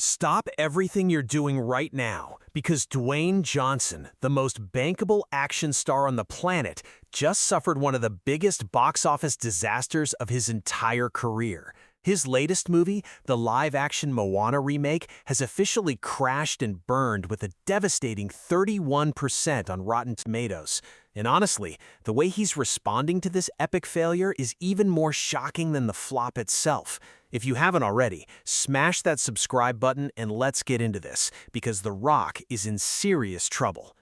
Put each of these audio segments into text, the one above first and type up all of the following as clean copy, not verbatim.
Stop everything you're doing right now, because Dwayne Johnson, the most bankable action star on the planet, just suffered one of the biggest box office disasters of his entire career. His latest movie, the live-action Moana remake, has officially crashed and burned with a devastating 31% on Rotten Tomatoes. And honestly, the way he's responding to this epic failure is even more shocking than the flop itself. If you haven't already, smash that subscribe button and let's get into this, because The Rock is in serious trouble.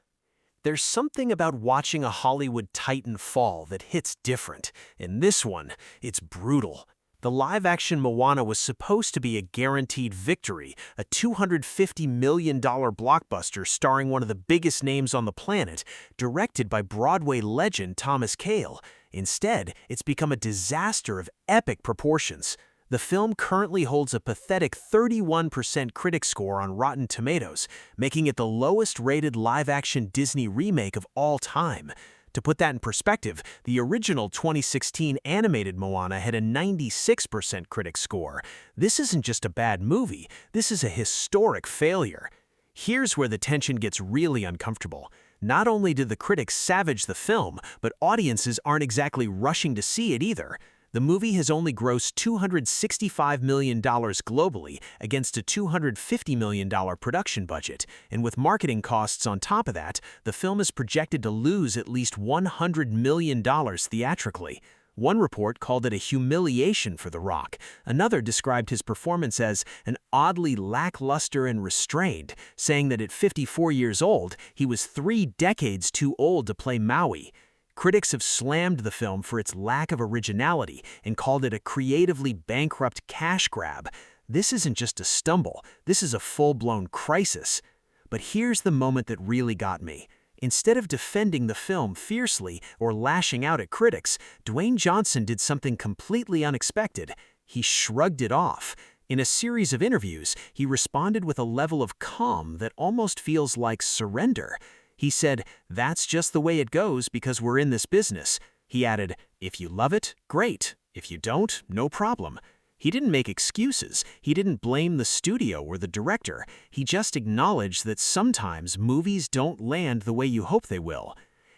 There's something about watching a Hollywood titan fall that hits different. In this one, it's brutal. The live-action Moana was supposed to be a guaranteed victory, a $250 million blockbuster starring one of the biggest names on the planet, directed by Broadway legend Thomas Kail. Instead, it's become a disaster of epic proportions. The film currently holds a pathetic 31% critic score on Rotten Tomatoes, making it the lowest-rated live-action Disney remake of all time. To put that in perspective, the original 2016 animated Moana had a 96% critic score. This isn't just a bad movie, this is a historic failure. Here's where the tension gets really uncomfortable. Not only did the critics savage the film, but audiences aren't exactly rushing to see it either. The movie has only grossed $265 million globally against a $250 million production budget, and with marketing costs on top of that, the film is projected to lose at least $100 million theatrically. One report called it a humiliation for The Rock. Another described his performance as an oddly lackluster and restrained, saying that at 54 years old, he was 3 decades too old to play Maui. Critics have slammed the film for its lack of originality and called it a creatively bankrupt cash grab. This isn't just a stumble, this is a full-blown crisis. But here's the moment that really got me. Instead of defending the film fiercely or lashing out at critics, Dwayne Johnson did something completely unexpected. He shrugged it off. In a series of interviews, he responded with a level of calm that almost feels like surrender. He said, "That's just the way it goes because we're in this business." He added, "If you love it, great. If you don't, no problem." He didn't make excuses. He didn't blame the studio or the director. He just acknowledged that sometimes movies don't land the way you hope they will.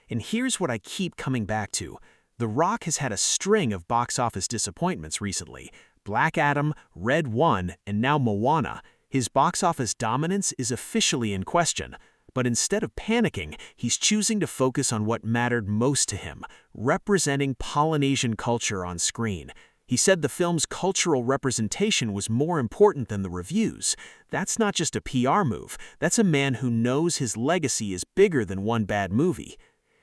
And here's what I keep coming back to. The Rock has had a string of box office disappointments recently. Black Adam, Red 1, and now Moana. His box office dominance is officially in question. But instead of panicking, he's choosing to focus on what mattered most to him, representing Polynesian culture on screen. He said the film's cultural representation was more important than the reviews. That's not just a PR move, that's a man who knows his legacy is bigger than one bad movie.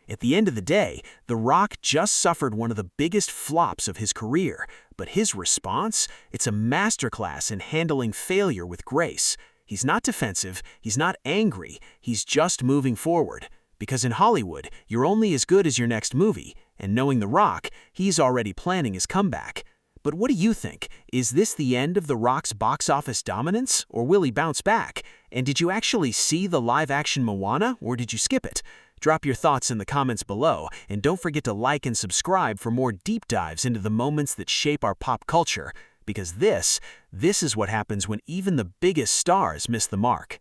At the end of the day, The Rock just suffered one of the biggest flops of his career, but his response? It's a masterclass in handling failure with grace. He's not defensive, he's not angry, he's just moving forward. Because in Hollywood, you're only as good as your next movie, and knowing The Rock, he's already planning his comeback. But what do you think? Is this the end of The Rock's box office dominance, or will he bounce back? And did you actually see the live-action Moana, or did you skip it? Drop your thoughts in the comments below, and don't forget to like and subscribe for more deep dives into the moments that shape our pop culture. Because this is what happens when even the biggest stars miss the mark.